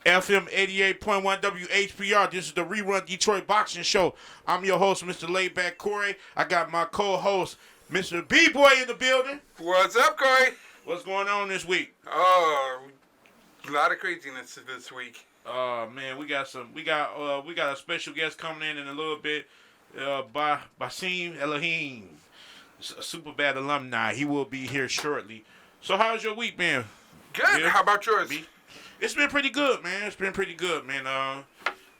FM 88.1 WHPR. This is the Rerun Detroit Boxing Show. I'm your host, Mr. Laidback Corey. I got my co-host, Mr. B-Boy in the building. What's up, Corey? What's going on this week? Oh, a lot of craziness this week. Man, we got a special guest coming in a little bit. Basim Elamin, a Superbad alumni. He will be here shortly. So how's your week been? Good. How about yours? It's been pretty good, man.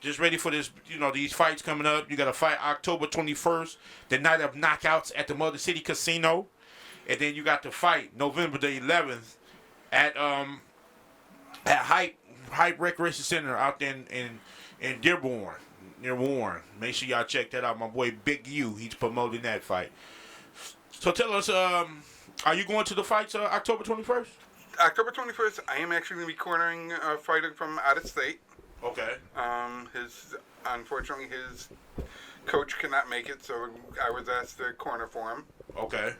Just ready for this, these fights coming up. You got a fight October 21st, the night of knockouts at the Motor City Casino. And then you got the fight November the 11th at Hype Recreation Center out there in Dearborn, near Warren. Make sure y'all check that out. My boy Big U, he's promoting that fight. So tell us, are you going to the fights October 21st? October 21st, I am actually going to be cornering a fighter from out of state. Okay. Unfortunately, his coach could not make it, so I was asked to corner for him. Okay.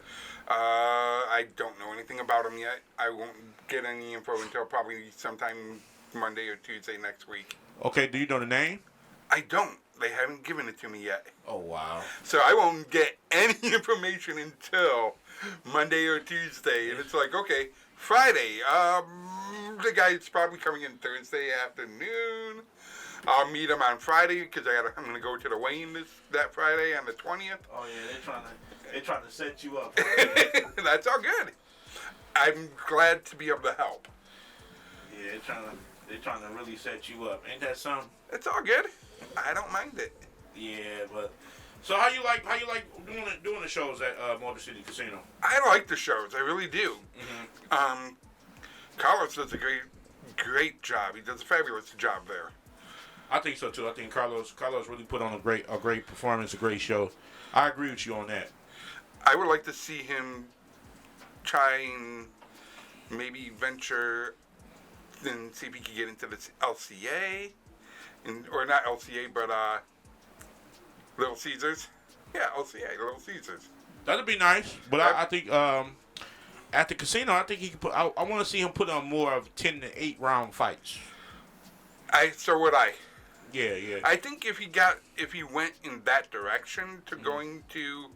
I don't know anything about him yet. I won't get any info until probably sometime Monday or Tuesday next week. Okay, do you know the name? I don't. They haven't given it to me yet. Oh, wow. So I won't get any information until Monday or Tuesday. And it's like, okay, Friday. The guy's probably coming in Thursday afternoon. I'll meet him on Friday because I'm going to go to the weigh-in that Friday on the 20th. Oh, yeah, they're trying to set you up. That's all good. I'm glad to be able to help. Yeah, they're trying to really set you up. Ain't that something? It's all good. I don't mind it. Yeah, but so how you like doing the shows at Motor City Casino? I like the shows. I really do. Mm-hmm. Carlos does a great job. He does a fabulous job there. I think so too. I think Carlos really put on a great performance, a great show. I agree with you on that. I would like to see him try and maybe venture and see if he can get into this LCA, or not LCA, but Little Caesars. Yeah, LCA, Little Caesars. That'd be nice, but I think at the casino, I think he could put. I want to see him put on more of 10 to 8 round fights. So would I. Yeah. I think if he went in that direction to going to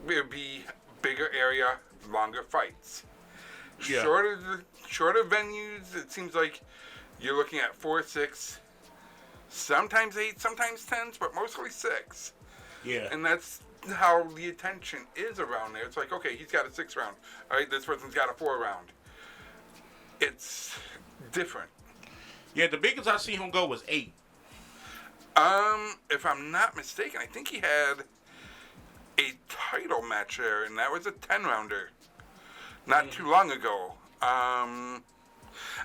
be bigger area, longer fights. Yeah. Shorter venues, it seems like you're looking at 4, 6, sometimes 8, sometimes 10s, but mostly 6. Yeah. And that's how the attention is around there. It's like, okay, he's got a 6 round. All right, this person's got a 4 round. It's different. Yeah, the biggest I see him go was 8. If I'm not mistaken, I think he had a title match there, and that was a 10-rounder not too long ago. I'm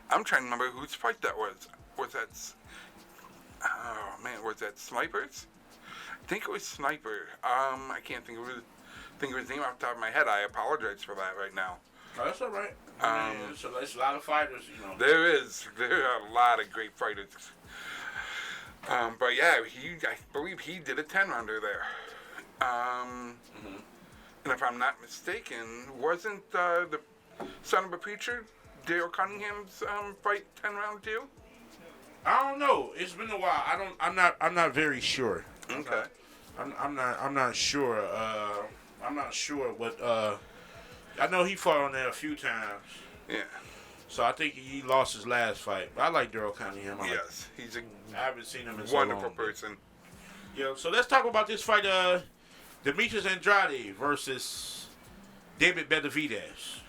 trying to remember whose fight that was. Was that Snipers? I think it was Sniper. I can't think of his name off the top of my head. I apologize for that right now. Oh, that's all right. There's a lot of fighters, There are a lot of great fighters. But yeah, I believe he did a 10-rounder there. And if I'm not mistaken, wasn't the son of a preacher, Dale Cunningham's fight 10-round too? I don't know. It's been a while. I'm not very sure. Okay. I'm not sure. I'm not sure what. I know he fought on there a few times. Yeah. So I think he lost his last fight. But I like Daryl Cunningham. Yes, he's a I haven't seen him in so wonderful long. person. Yeah. So let's talk about this fight. Demetrius Andrade versus David Benavidez.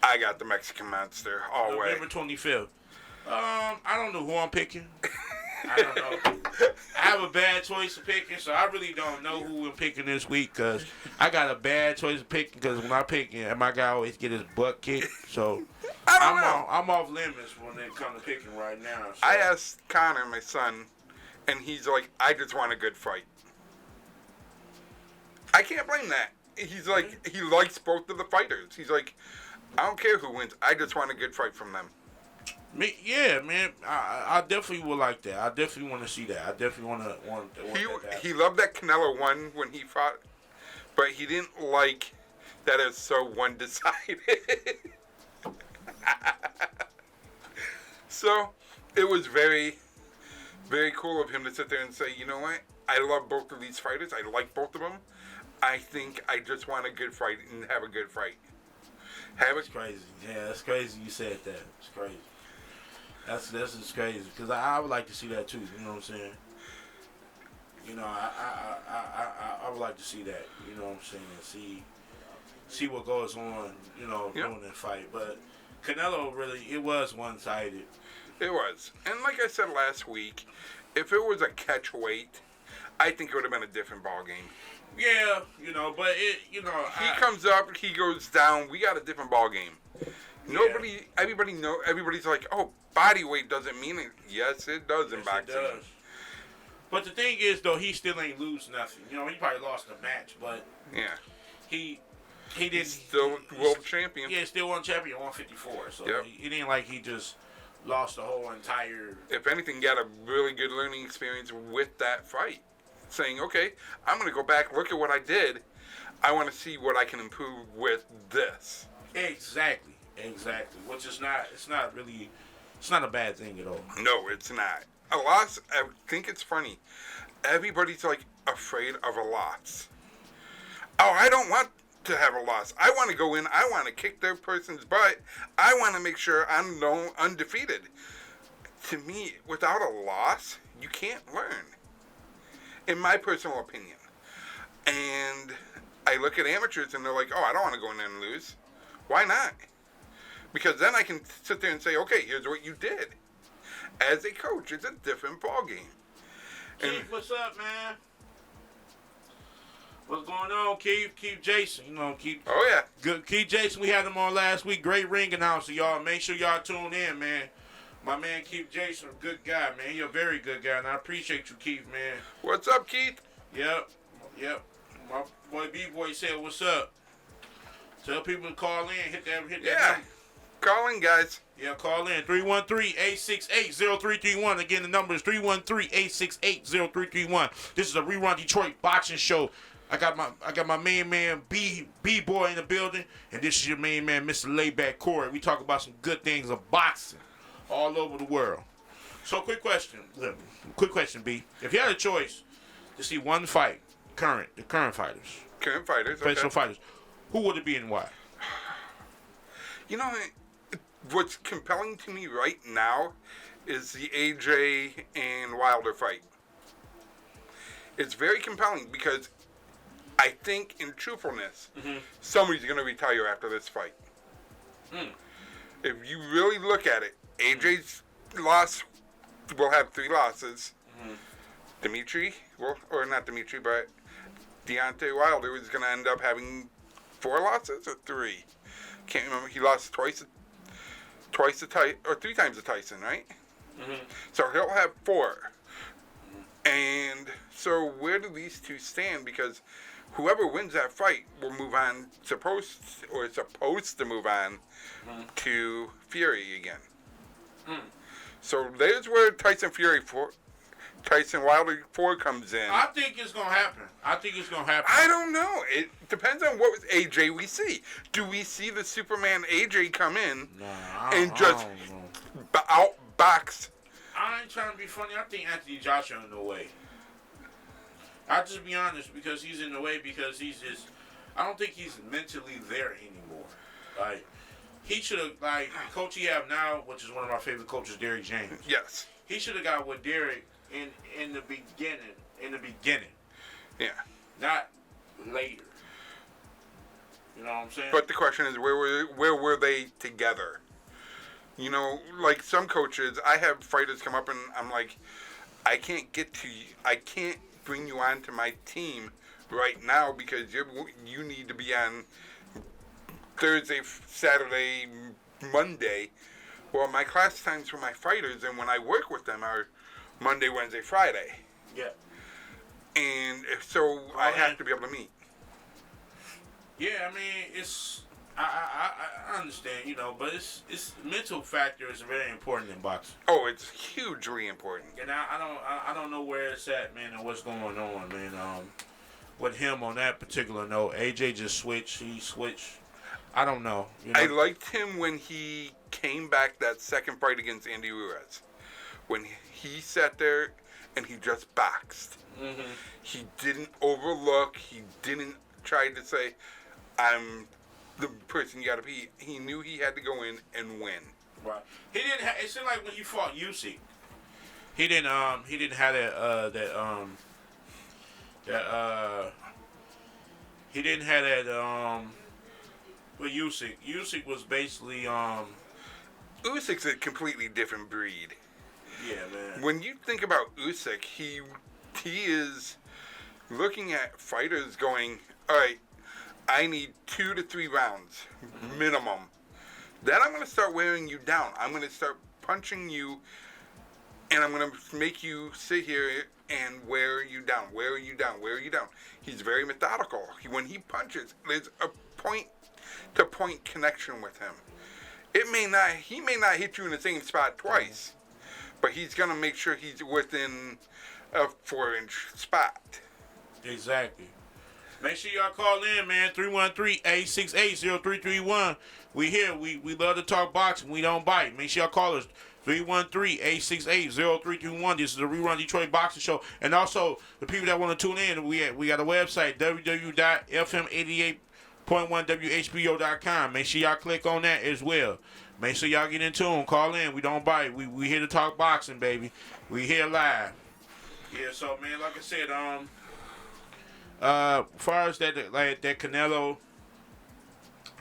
I got the Mexican Monster all the way. November 25th. I don't know who I'm picking. I don't know. I have a bad choice of picking, so I really don't know who I'm picking this week because I got a bad choice of picking because when I pick him, my guy always get his butt kicked. So I'm off limits when it comes to picking right now. So. I asked Connor, my son, and he's like, I just want a good fight. I can't blame that. He's like, he likes both of the fighters. He's like, I don't care who wins. I just want a good fight from them. Yeah, man. I definitely would like that. I definitely want to see that. I definitely want that. He loved that Canelo won when he fought, but he didn't like that it's so one-decided. So, it was very, very cool of him to sit there and say, you know what? I love both of these fighters. I like both of them. I think I just want a good fight and have a good fight. That's crazy. Yeah, that's crazy you said that. It's crazy. That's just crazy because I would like to see that too. You know what I'm saying? You know, I would like to see that. You know what I'm saying? See what goes on. You know, during that fight. But Canelo it was one-sided. It was, and like I said last week, if it was a catch weight, I think it would have been a different ball game. Yeah, but he comes up, he goes down. We got a different ball game. Everybody's like, oh, body weight doesn't mean it. Yes, it does in boxing. It does. But the thing is, though, he still ain't lose nothing. He probably lost the match, but he didn't. He's still world champion. Yeah, still world champion, 154. So it ain't like he just lost the whole entire. If anything, got a really good learning experience with that fight. Saying, okay, I'm going to go back, look at what I did. I want to see what I can improve with this. Exactly. Which is not, it's not a bad thing at all. No, it's not. A loss, I think it's funny. Everybody's like afraid of a loss. Oh, I don't want to have a loss. I want to go in, I want to kick their person's butt. I want to make sure I'm undefeated. To me, without a loss, you can't learn. In my personal opinion. And I look at amateurs and they're like, oh, I don't want to go in there and lose. Why not? Because then I can sit there and say, okay, here's what you did. As a coach, it's a different ballgame. Keith, what's up, man? What's going on, Keith? Keith Jason. Keith. Oh, yeah. Good. Keith Jason, we had him on last week. Great ring announcer, y'all. Make sure y'all tune in, man. My man Keith Jason, good guy, man. You're a very good guy, and I appreciate you, Keith, man. What's up, Keith? Yep. My boy B-Boy said, what's up? Tell people to call in, hit that number. Call in, guys. Yeah, call in. 313-868-0331. Again, the number is 313-868-0331. This is a Rerun Detroit boxing show. I got my main man B-Boy in the building, and this is your main man, Mr. Layback Corey. We talk about some good things of boxing all over the world. So, quick question, B. If you had a choice to see one fight, the current fighters, professional fighters, who would it be and why? What's compelling to me right now is the AJ and Wilder fight. It's very compelling because I think, in truthfulness, somebody's going to retire after this fight. If you really look at it, AJ's loss will have 3 losses. But Deontay Wilder is going to end up having 4 losses or 3. Can't remember. He lost twice the Tyson, or 3 times the Tyson, right? So he'll have 4. And so where do these two stand? Because whoever wins that fight will move on, supposed to move on to Fury again. So there's where Tyson Wilder 4 comes in. I think it's going to happen. I don't know. It depends on what AJ we see. Do we see the Superman AJ come in and just outbox? I ain't trying to be funny. I think Anthony Joshua in the way. I'll just be honest, because he's in the way because I don't think he's mentally there anymore. Like, he should have, the coach he have now, which is one of my favorite coaches, Derek James. Yes. He should have got with Derek in the beginning. Yeah. Not later. You know what I'm saying? But the question is, where were they together? Like some coaches, I have fighters come up and I'm like, I can't get to you. I can't bring you onto my team right now because you need to be on Thursday, Saturday, Monday. Well, my class times for my fighters and when I work with them are Monday, Wednesday, Friday. Yeah. And so I have to be able to meet. Yeah, I mean, it's I understand, but it's mental factor is very important in boxing. Oh, it's hugely important. And I don't know where it's at, man, and what's going on, man. With him on that particular note, AJ just switched. He switched. I don't know. I liked him when he came back that second fight against Andy Ruiz. when he sat there and he just boxed. Mm-hmm. He didn't overlook. He didn't try to say, "I'm the person you got to be." He knew he had to go in and win. Right. He didn't. It seemed like when he fought Usyk, he didn't have he didn't have that with Usyk. Usyk was basically Usyk's a completely different breed. yeah, man. When you think about Usyk, he is looking at fighters going, all right, I need 2 to 3 rounds minimum. Then I'm going to start wearing you down. I'm going to start punching you, and I'm going to make you sit here and wear you down. He's very methodical. When he punches, there's a point-to-point connection with him. He may not hit you in the same spot twice, but he's going to make sure he's within a 4-inch spot. Exactly. Make sure y'all call in, man. 313-868-0331. We here. We love to talk boxing. We don't bite. Make sure y'all call us. 313-868-0321. This is the Rerun Detroit Boxing Show. And also, the people that want to tune in, we got a website, www.fm88.1whbo.com. Make sure y'all click on that as well. Make sure y'all get in tune. Call in. We don't bite. We here to talk boxing, baby. We here live. Yeah, so, man, like I said, as far as that Canelo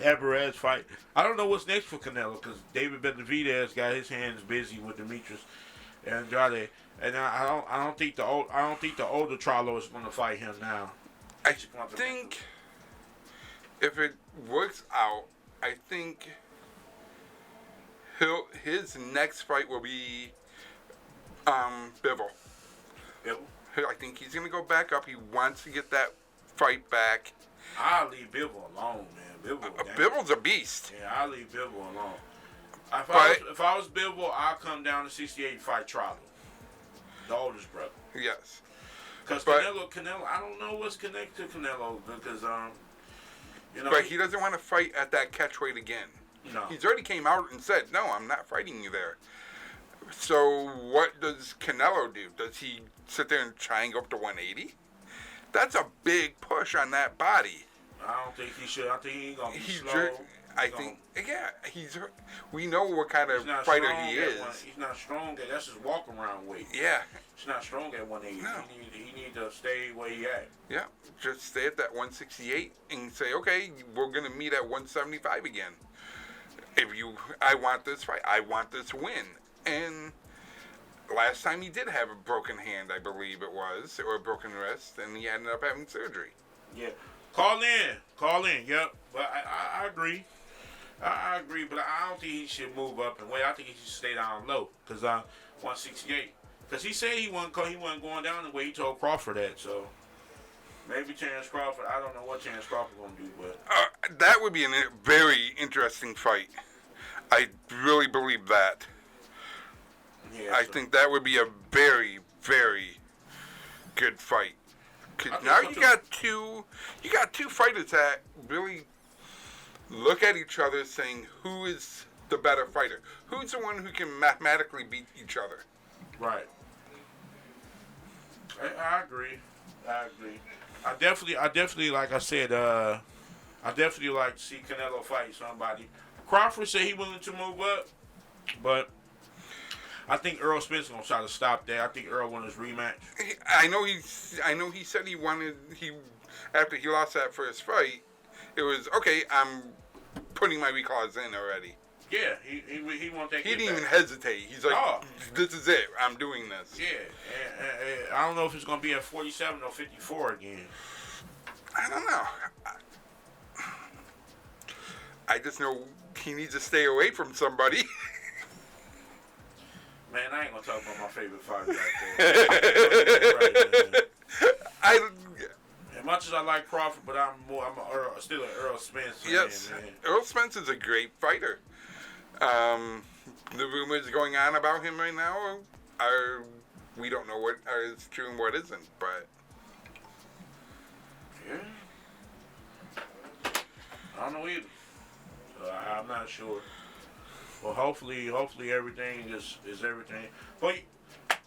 Alvarez fight, I don't know what's next for Canelo because David Benavidez got his hands busy with Demetrius Andrade, and I don't think the older Charlo is going to fight him now. I think if it works out, I think his next fight will be Bivol. Bivol? I think he's going to go back up. He wants to get that fight back. I'll leave Bivol alone, man. Bivol's a beast. Yeah, I'll leave Bivol alone. If I was Bivol, I'll come down to 68 and fight Trotter, the oldest brother. Yes. Because Canelo, I don't know what's connected to Canelo because But he doesn't want to fight at that catchweight again. No. He's already came out and said, "No, I'm not fighting you there." So what does Canelo do? Does he sit there and try and go up to 180? That's a big push on that body. I don't think he should. I think he ain't gonna be slow. We know what kind of fighter he is. He's not strong. That's his walk around weight. Yeah. He's not strong at 180. No. He need to stay where he at. Yeah. Just stay at that 168 and say, okay, we're gonna meet at 175 again. I want this fight. I want this win. And last time he did have a broken hand, I believe it was, or a broken wrist, and he ended up having surgery. Yeah. Call in. Yep. But I agree. I agree, but I don't think he should move up and wait. I think he should stay down low because 168. Because he said he wasn't going down the way he told Crawford that. So maybe Terence Crawford. I don't know what Terence Crawford gonna do, but that would be a very interesting fight. I really believe that. Yeah, I think that would be a very, very good fight. Cause now you got two fighters that really look at each other saying, who is the better fighter? Who's the one who can mathematically beat each other? Right. I agree. I definitely, like I said, I definitely like to see Canelo fight somebody. Crawford said he willing to move up, but I think Earl Spence gonna try to stop that. I think Earl won his rematch. I know he said he after he lost that first fight, it was okay. I'm putting my reclaws in already. Yeah, he want that. He didn't even hesitate. He's like, this is it. I'm doing this. Yeah, and I don't know if it's gonna be at 47 or 54 again. I don't know. I just know he needs to stay away from somebody. Man, I ain't gonna talk about my favorite fighter As much as I like Crawford, but I'm still an Earl Spence fan. Yes, man. Earl Spence is a great fighter. The rumors going on about him right now we don't know what is true and what isn't, but yeah, I don't know either. So I'm not sure Well, hopefully everything is everything. But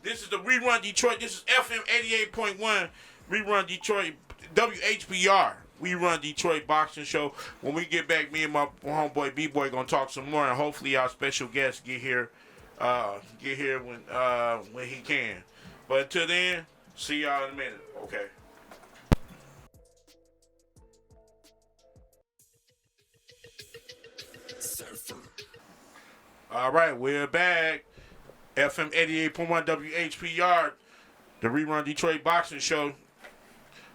this is the Rerun Detroit. This is FM 88.1 Rerun Detroit WHBR. We Run Detroit Boxing Show. When we get back, me and my homeboy B-Boy gonna talk some more, and hopefully our special guest get here when he can. But until then, see y'all in a minute. Okay. All right, we're back. FM 88.1 WHPR, the Rerun Detroit Boxing Show.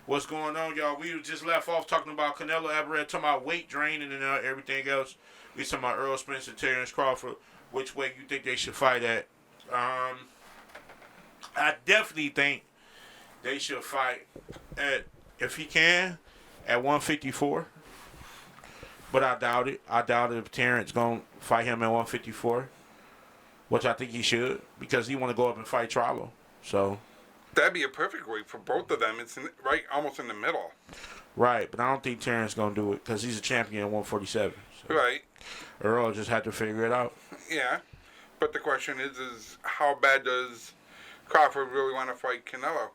What's going on, y'all? We just left off talking about Canelo Alvarez, talking about weight draining and everything else. We talking about Earl Spence and Terrence Crawford. Which way you think they should fight at? I definitely think they should fight at, if he can, at 154. But I doubt it. I doubt if Terrence going to fight him at 154, which I think he should, because he want to go up and fight Charlo. So that'd be a perfect weight for both of them. It's right, almost in the middle. Right, but I don't think Terrence going to do it because he's a champion at 147. So. Right. Earl just had to figure it out. Yeah, but the question is how bad does Crawford really want to fight Canelo?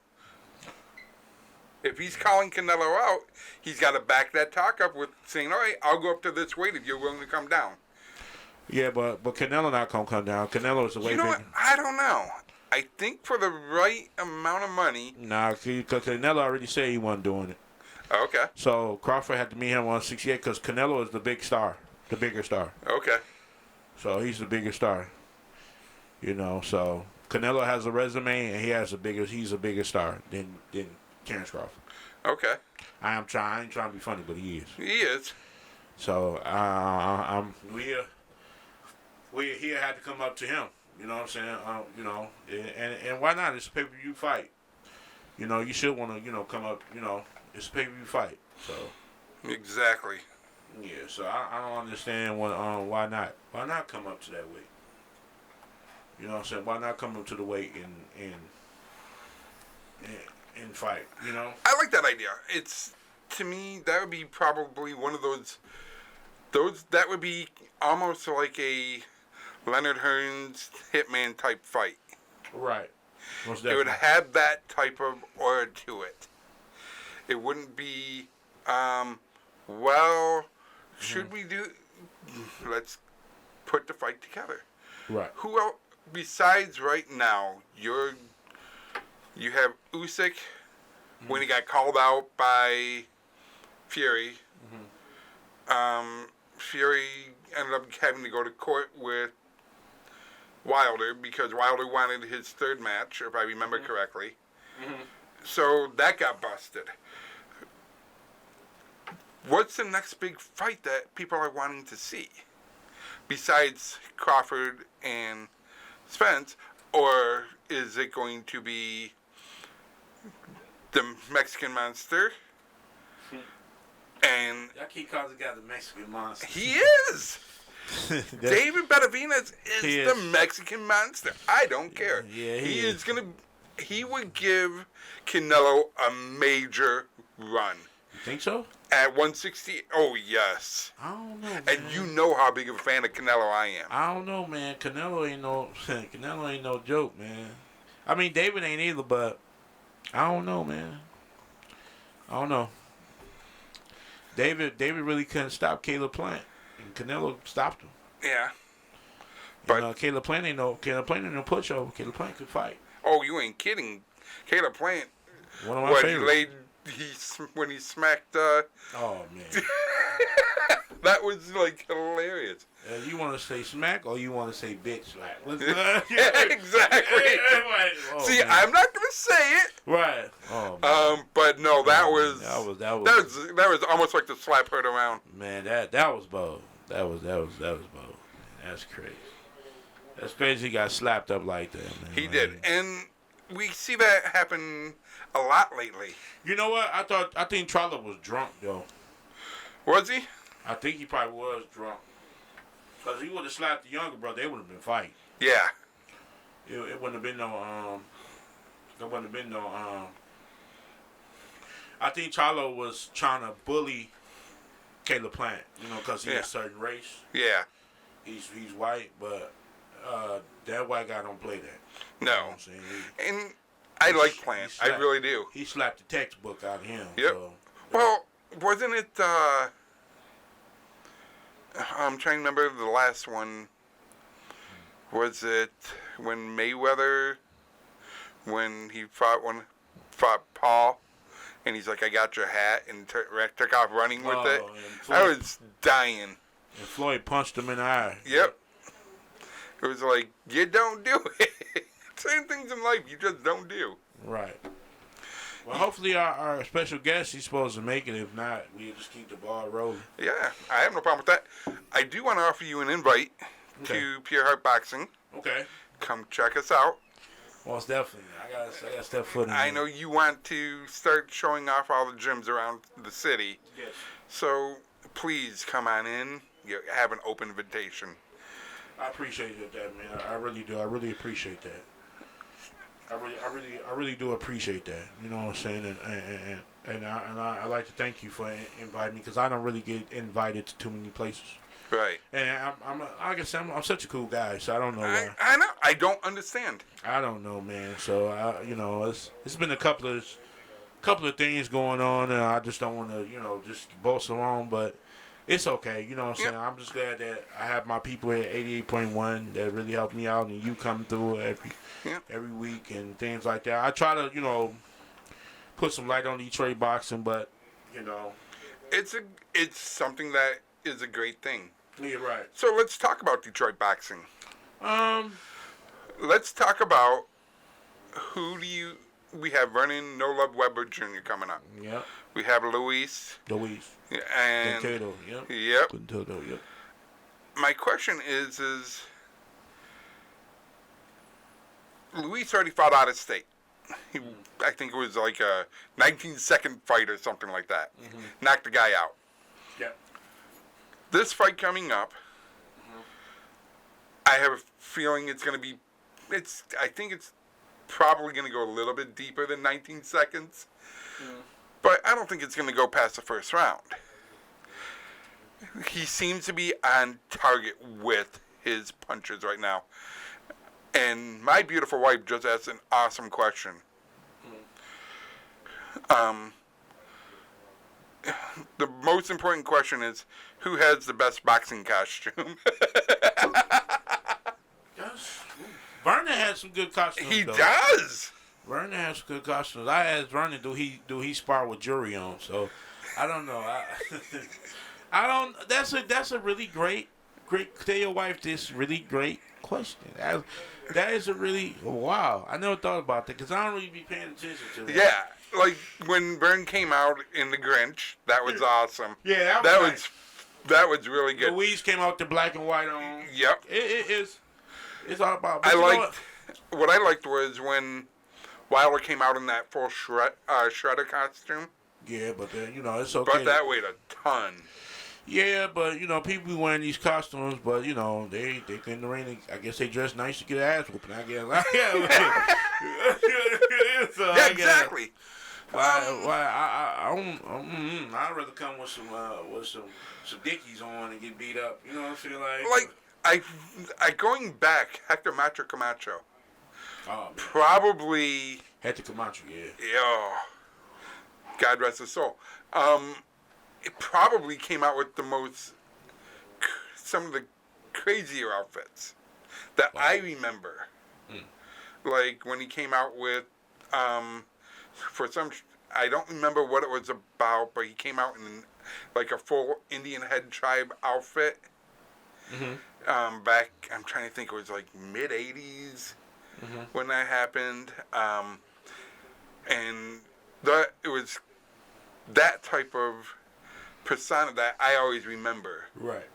If he's calling Canelo out, he's got to back that talk up with saying, all right, I'll go up to this weight if you're willing to come down. Yeah, but Canelo not going to come down. Canelo is the way bigger. What? I don't know. I think for the right amount of money. Nah, because Canelo already said he wasn't doing it. Okay. So Crawford had to meet him on 168 because Canelo is the big star, the bigger star. Okay. So he's the bigger star. You know, so Canelo has a resume and he's a bigger star than Terrence Crawford. Okay. I ain't trying to be funny, but he is. He is. So we here had to come up to him. You know what I'm saying? You know, and why not? It's a pay-per-view fight. You know, you should want to, come up. You know, it's a pay-per-view fight. So. Exactly. Yeah. So I don't understand why not? Why not come up to that weight? You know what I'm saying? Why not come up to the weight and fight? You know. I like that idea. It's, to me, that would be probably one of those that would be almost like a Leonard Hearns Hitman type fight. Right. Most definitely. It would have that type of aura to it. It wouldn't be, should we do, let's put the fight together. Right. Who else, besides right now, you have Usyk when he got called out by Fury. Fury ended up having to go to court with Wilder because Wilder wanted his third match, if I remember correctly. So that got busted. What's the next big fight that people are wanting to see? Besides Crawford and Spence, or is it going to be the Mexican Monster? And I keep calling the guy the Mexican Monster. He is. David Benavidez is the Mexican Monster. I don't care. Yeah, he would give Canelo a major run. You think so? At 160, oh yes. I don't know, man. And you know how big of a fan of Canelo I am. I don't know, man. Canelo ain't no joke, man. I mean, David ain't either, but I don't know, man. I don't know. David really couldn't stop Caleb Plant, and Canelo stopped him. Yeah. But Caleb Plant ain't no pushover. Caleb Plant could fight. Oh, you ain't kidding. Caleb Plant. One of my favorites. When he smacked. Oh man. That was like hilarious. You want to say smack or you want to say bitch slap? Yeah, exactly. Oh, see, man. I'm not gonna say it. Right. Oh, man. But no, that was almost like the slap heard around. Man, that was bold. That was bold. That's crazy. That's crazy. He got slapped up like that, man. He did, and we see that happen a lot lately. You know what? I think Charlo was drunk, though. Was he? I think he probably was drunk. Because he would have slapped the younger brother, they would have been fighting. Yeah. It wouldn't have been no, I think Charlo was trying to bully Caleb Plant, because he's a certain race. Yeah. He's white, but that white guy don't play that. No. You know what I'm saying? And I like Plant. I really do. He slapped the textbook out of him. Yep. So, well, wasn't it, I'm trying to remember the last one. Was it when Mayweather, when he fought Paul, and he's like, I got your hat, and took off running with it? I was dying. And Floyd punched him in the eye. Yep. It was like, you don't do it. Same things in life you just don't do. Right. Well, hopefully our special guest, he's supposed to make it. If not, we'll just keep the ball rolling. Yeah, I have no problem with that. I do want to offer you an invite to Pure Heart Boxing. Okay. Come check us out. Most definitely. I got step foot in. I know you want to start showing off all the gyms around the city. Yes. So really come on in. You have an open invitation. I appreciate that, man. I really do. I really appreciate that. I really do appreciate that. You know what I'm saying? And I like to thank you for inviting me, because I don't really get invited to too many places. Right. And like I said, I'm such a cool guy, so I don't know why. I know. I don't understand. I don't know, man. So it's been a couple of things going on, and I just don't want to just boast along, but it's okay. You know what I'm saying? I'm just glad that I have my people at 88.1 that really help me out, and you come through every week and things like that. I try to put some light on Detroit boxing, but it's something that is a great thing. Yeah, right. So let's talk about Detroit boxing. Let's talk about we have Vernon No Love Weber Jr. coming up. Yep. We have Luis. And Quintero, yep. Quintero, yep. My question is Luis already fought out of state. I think it was like a 19-second fight or something like that. Mm-hmm. Knocked the guy out. Yep. This fight coming up, I have a feeling it's going to be. I think it's probably going to go a little bit deeper than 19 seconds. But I don't think it's going to go past the first round. He seems to be on target with his punches right now. And my beautiful wife just asked an awesome question. The most important question is, who has the best boxing costume? Yes. Vernon has some good costumes. He does. Vernon has good costumes. I asked Vernon, do he spar with jury on? So I don't know. I don't. That's a really great. Tell your wife this really great question. That is a really wow. I never thought about that, because I don't really be paying attention to that. Yeah, like when Vern came out in The Grinch, that was awesome. Yeah, that was really good. Louise came out the black and white on. Yep. It's all about. What I liked was when Wilder came out in that full shredder costume. Yeah, but then it's okay. But that weighed a ton. Yeah, but people be wearing these costumes, but they in the ring. I guess they dress nice to get ass whooping. I guess. Yeah, exactly. I'd rather come with some dickies on and get beat up. You know what I'm saying? I going back, Hector Macho Camacho. Oh, man. Probably. Hector Camacho, yeah. Yeah. God rest his soul. It probably came out with some of the crazier outfits that I remember. Like when he came out with, I don't remember what it was about, but he came out in like a full Indian head tribe outfit. Mm-hmm. Back, I'm trying to think, it was like mid 80s when that happened. And it was that type of persona that I always remember. Right.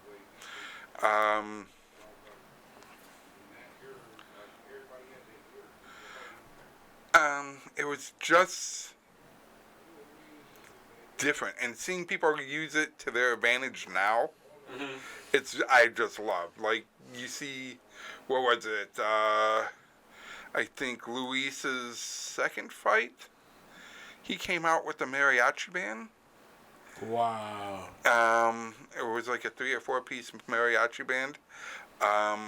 It was just different, and seeing people use it to their advantage now, I just love. Like, you see, what was it? I think Luis's second fight, he came out with the mariachi band. Wow. It was like a 3 or 4 piece mariachi band.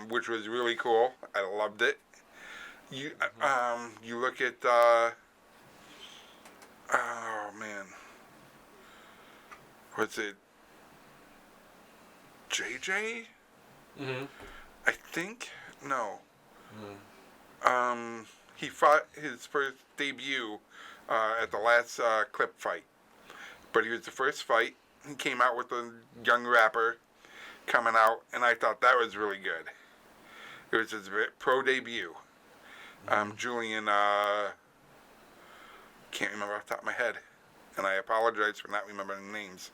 which was really cool. I loved it. You look at oh man, what's it? JJ? Mm-hmm. I think no. Mm-hmm. He fought his first debut at the last clip fight, but he was the first fight. He came out with a young rapper coming out, and I thought that was really good. It was his pro debut. Julian, can't remember off the top of my head, and I apologize for not remembering names.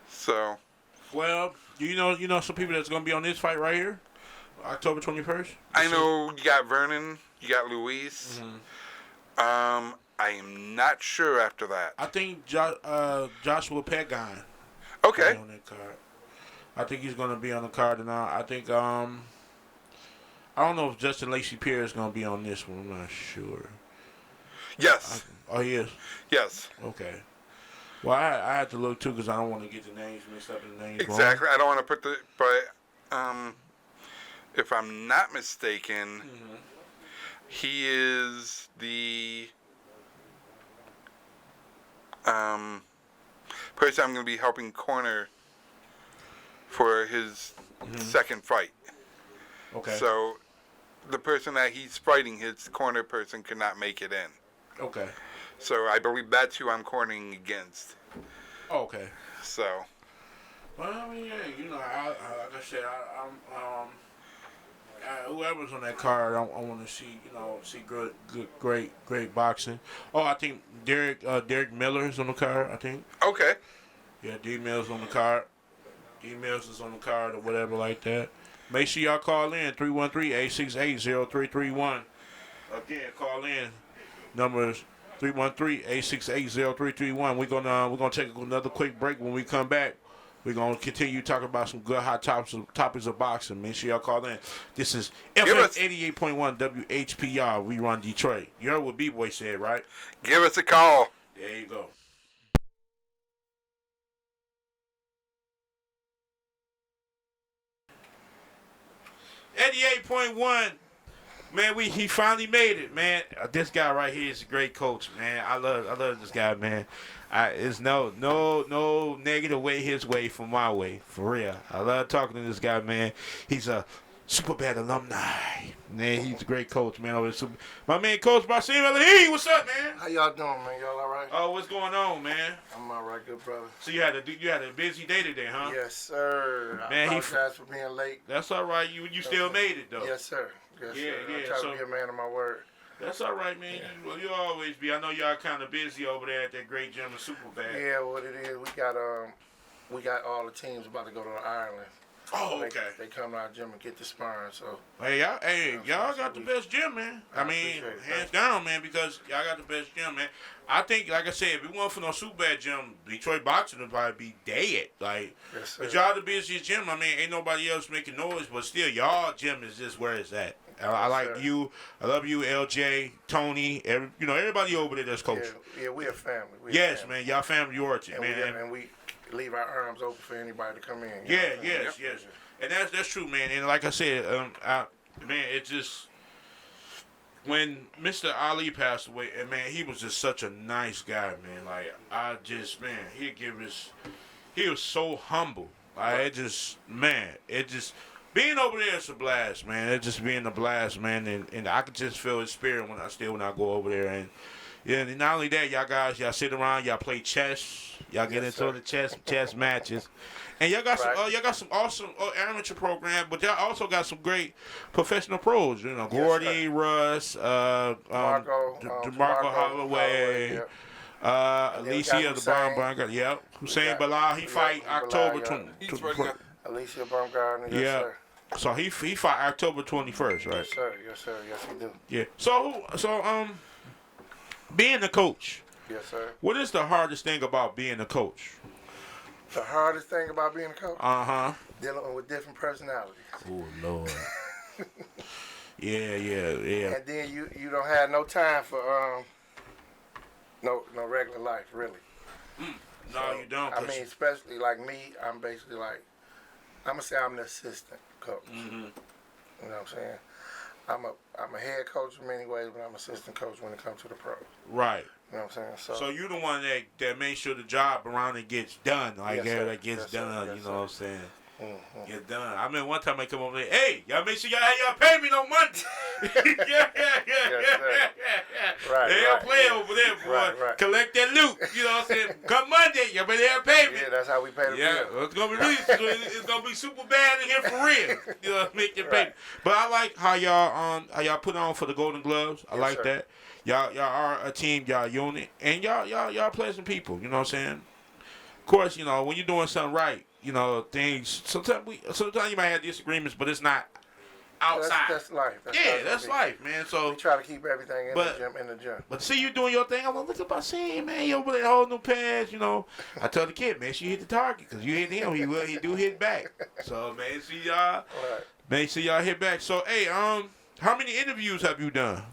So, Well, you know some people that's gonna be on this fight right here, October 21st. I know you got Vernon, you got Luis. Mm-hmm. I am not sure after that. I think Joshua Petgon. Okay. On that card. I think he's gonna be on the card, and I think I don't know if Justin Lacey Pierre is gonna be on this one. I'm not sure. Yes. He is. Yes. Okay. Well, I had to look too because I don't want to get the names mixed up in the names. Exactly. Wrong. I don't want to put but if I'm not mistaken, he is the person I'm going to be helping corner for his second fight. Okay. So the person that he's fighting, his corner person, could not make it in. Okay. So I believe that's who I'm cornering against. Okay. So. Well, I mean, yeah, like I said, whoever's on that card, I want to see great boxing. Oh, I think Derek Miller is on the card. I think. Okay. Yeah, D Mills on the card. D Mills is on the card or whatever like that. Make sure y'all call in 313-868-0331. Again, call in. Numbers 313-868-0331. We're gonna take another quick break. When we come back, we're gonna continue talking about some good hot topics of boxing. Make sure y'all call in. This is FM 88.1 WHPR. We run Detroit. You heard what B-Boy said, right? Give us a call. There you go. 88.1. Man, he finally made it, man. This guy right here is a great coach, man. I love this guy, man. It's no negative way his way from my way, for real. I love talking to this guy, man. He's a Superbad alumni. Man, he's a great coach, man. My man, Coach Basim, Elamin, what's up, man? How y'all doing, man? Y'all all right? Oh, what's going on, man? I'm all right, good brother. So you had a busy day today, huh? Yes, sir. Man, I apologize for being late. That's all right. You still made it though. Yes, sir. Yes, Yeah, sir. yeah, I try to be a man of my word. That's all right, man. Yeah. You'll always be. I know y'all kind of busy over there at that great gym in Superbad. Yeah, what it is, we got all the teams about to go to Ireland. Oh, okay. They come to our gym and get the sparring, so. Hey, y'all got the best gym, man. I mean, hands down, man, because y'all got the best gym, man. I think, like I said, if it wasn't for no Superbad gym, Detroit boxing would probably be dead. Like, yes, sir. but y'all the busiest gym. I mean, ain't nobody else making noise, but still, y'all gym is just where it's at. I like you. I love you, LJ, Tony. Everybody over there that's coaching. Yeah, we a family. Yes, man. Y'all family origin, man. And we leave our arms open for anybody to come in. Yes. And that's true, man. And like I said, man, it just when Mr. Ali passed away, and man, he was just such a nice guy, man. Like he was so humble. Like being over there is a blast, man. It just being a blast, man, and I could just feel his spirit when I go over there. And and not only that, y'all sit around, y'all play chess, y'all get into the chess matches, and y'all got some awesome amateur program, but y'all also got some great professional pros. Gordy, Russ, DeMarco Holloway. Alicia the Baumgartner, Hussein Bilal, he fight October 20th. Alicia Baumgartner, yes, sir. So he fight October 21st, right? Yes, sir. Yes, he do. Yeah. So being a coach. Yes, sir. What is the hardest thing about being a coach? The hardest thing about being a coach? Dealing with different personalities. Oh Lord. Yeah. And then you don't have no time for no regular life, really. No, you don't. I mean, especially like me, I'm basically like I'm gonna say I'm the assistant coach. Mm-hmm. You know what I'm saying? I'm a head coach in many ways, but I'm assistant coach when it comes to the pros. Right. You know what I'm saying? So you the one that makes sure the job around it gets done, like Yes, sir. that gets Yes, sir. done. Yes, You sir. know what I'm saying? Mm-hmm. Get done. I mean, one time I come over there, hey, y'all make sure y'all pay me no money. yeah. Right, They don't right, play yeah. over there, boy. Right. Collect that loot. You know what I'm saying? Come Monday, y'all better pay me. Yeah, that's how we pay the Yeah, bill. it's gonna be really, it's gonna be super bad in here for real. You know, make your Right. pay. But I like how y'all put on for the Golden Gloves. I Yes, like sir. that. Y'all are a team, y'all unit, and y'all pleasant people. You know what I'm saying? Of course, you know when you're doing something right, you know things. Sometimes you might have disagreements, but it's not outside. That's life. That's life, man. So We try to keep everything in the gym. But see you doing your thing. I'm like, look at Basim, man. You over there holding no pads, you know. I tell the kid, make sure you hit the target, because you hit him, he do hit back. So, man, see y'all. Right. Make sure y'all hit back. So, hey, how many interviews have you done?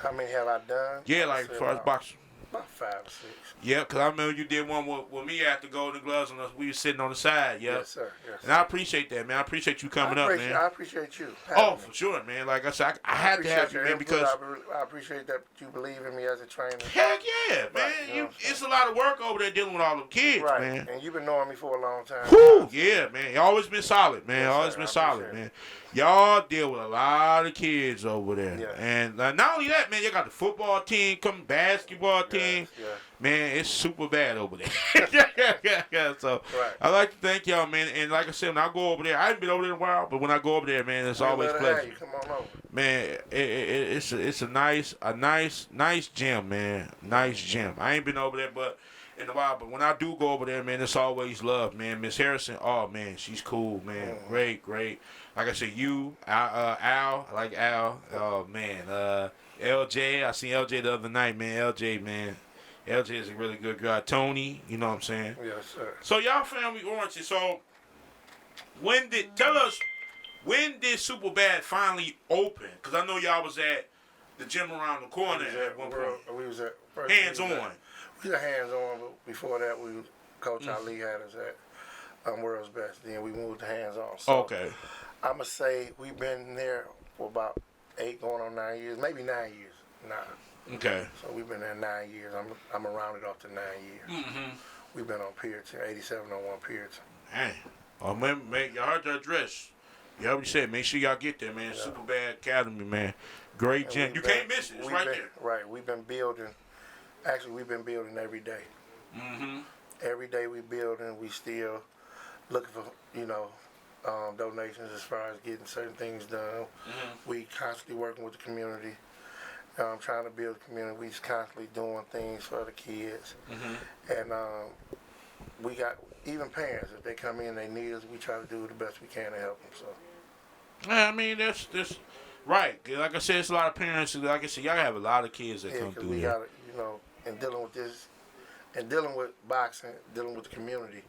How many have I done? Yeah, like as far as boxing. About 5 or 6. Yeah, because I remember you did one with me after Golden Gloves, and we were sitting on the side, yeah. Yes, sir. Yes, And I appreciate that, man. I appreciate you coming up, man. I appreciate you. Oh, for sure, man. Like I said, I had to have you, man, because... I appreciate that you believe in me as a trainer. Heck yeah, man. Right, you know It's a lot of work over there dealing with all them kids, Right. man. And you've been knowing me for a long time. Whew, yeah, man. You always been solid, man. Yes, Always sir. been I solid, appreciate man. Y'all deal with a lot of kids over there. Yeah. And not only that, man, you got the football team, basketball team. Yeah. Man, it's super bad over there. yeah. So Right. I like to thank y'all, man. And like I said, when I go over there, I haven't been over there in a while, but when I go over there, man, it's always pleasant. Come on over. Man, it's a nice gym, man. Nice gym. I ain't been over there, but in a while. But when I do go over there, man, it's always love, man. Miss Harrison, oh man, she's cool, man. Great. Like I said, Al, I like Al. Oh man, LJ, I seen LJ the other night, man. LJ is a really good guy. Tony, you know what I'm saying? Yes, sir. So y'all family oriented. So when did Superbad finally open? Because I know y'all was at the gym around the corner at one point. We was at Hands on. We were hands on, but before that, Coach Ali had us at World's Best. Then we moved to hands on. So Okay. I'm gonna say we've been there for about 8 going on 9 years, maybe 9 years. 9. Okay. So we've been there 9 years. I'm gonna round it off to 9 years. Mm-hmm. We've been on Puritan, 8701 Puritan. Dang. Oh man, y'all heard the address. You already said, make sure y'all get there, man. Yeah. Superbad Academy, man. Great And gym. You can't miss it. It's right there. Right. We've been building. Actually, we've been building every day. Mm-hmm. Every day we building. We still looking for, donations as far as getting certain things done. Mm-hmm. We constantly working with the community. Trying to build a community. We just constantly doing things for the kids. Mm-hmm. And we got even parents, if they come in, they need us, we try to do the best we can to help them. So. Yeah, I mean, that's right. Like I said, it's a lot of parents. Like I said, y'all have a lot of kids that come through we here. got in dealing with this, and dealing with boxing, dealing with the community,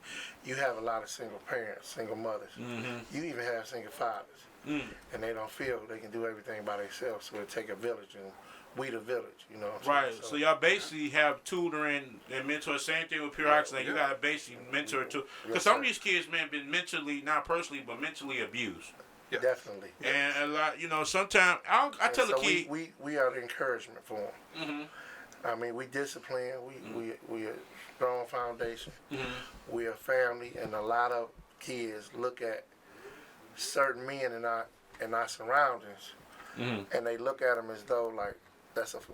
you have a lot of single parents, single mothers. Mm-hmm. You even have single fathers. Mm. And they don't feel they can do everything by themselves, so it take a village, and we the village, you know what I'm Right. saying? So y'all basically have tutoring and mentor. Same thing with pure oxygen. You gotta basically mentor too. Because some of these kids, man, been mentally, not personally, but mentally abused. Yeah. Definitely. And a lot, sometimes I tell the kid. We are the encouragement for them. Mm-hmm. I mean, we discipline. We a strong foundation. Mm-hmm. We a family, and a lot of kids look at certain men in our surroundings, and they look at them as though like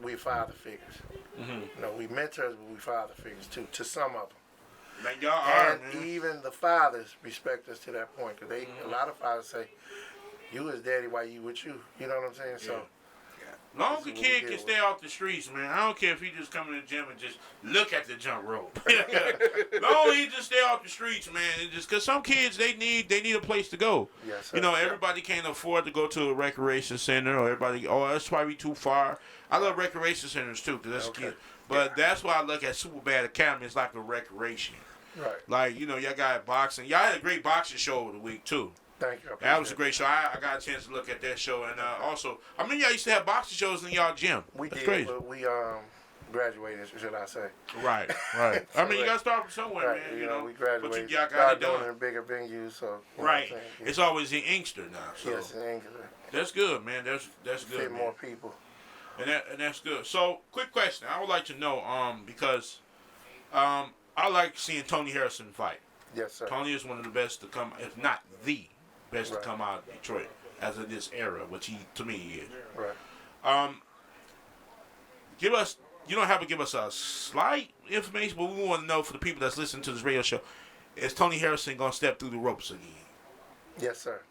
we father figures. Mm-hmm. We mentors, but we father figures too to some of them. Man, y'all are, And man. even the fathers respect us to that point, because a lot of fathers say, "You as daddy, why you with you?" You know what I'm saying? So. Long as the kid can stay off the streets, man. I don't care if he just come in the gym and just look at the jump rope. Long as he just stay off the streets, man. Just because some kids they need a place to go. Yes, sir. Everybody can't afford to go to a recreation center, or that's probably too far. I love recreation centers too, because that's a kid. But that's why I look at Superbad Academy. It's like a recreation. Right. Like y'all got boxing. Y'all had a great boxing show over the week too. Thank you. That was a great show. I got a chance to look at that show, and also, y'all used to have boxing shows in y'all gym. We That's did. crazy. But we graduated, should I say? Right. I mean, you got to start from somewhere, Right. man. You know, we but graduated. you got Started it doing it done. in bigger venues, so. Right. Yeah. It's always in Inkster now. So. Yes, in England. That's good, man. That's good. Fit man. more people. And that's good. So, quick question. I would like to know, because I like seeing Tony Harrison fight. Yes, sir. Tony is one of the best to come, if not the best Right. to come out of Detroit as of this era, which to me he is. Right. You don't have to give us a slight information, but we want to know for the people that's listening to this radio show, is Tony Harrison going to step through the ropes again? Yes, sir.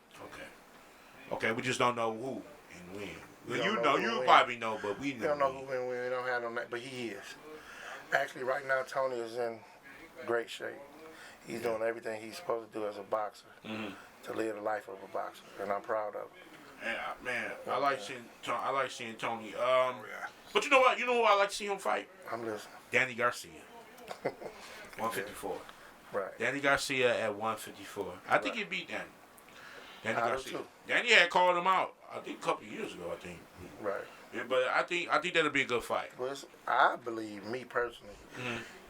Okay, we just don't know who and when. We You don't know, know who you when. probably know, but we We don't know who when. we don't have no name, but he is. Actually, right now, Tony is in great shape. He's doing everything he's supposed to do as a boxer to live the life of a boxer, and I'm proud of him. And, man, I like seeing Tony. Yeah. But you know what? You know who I like to see him fight? I'm listening. Danny Garcia. 154. Right. Danny Garcia at 154. I think he beat Danny. Danny I do Garcia. too. Danny had called him out, I think, a couple of years ago, I think. Right. Yeah, but I think that'll be a good fight. But I believe, me personally,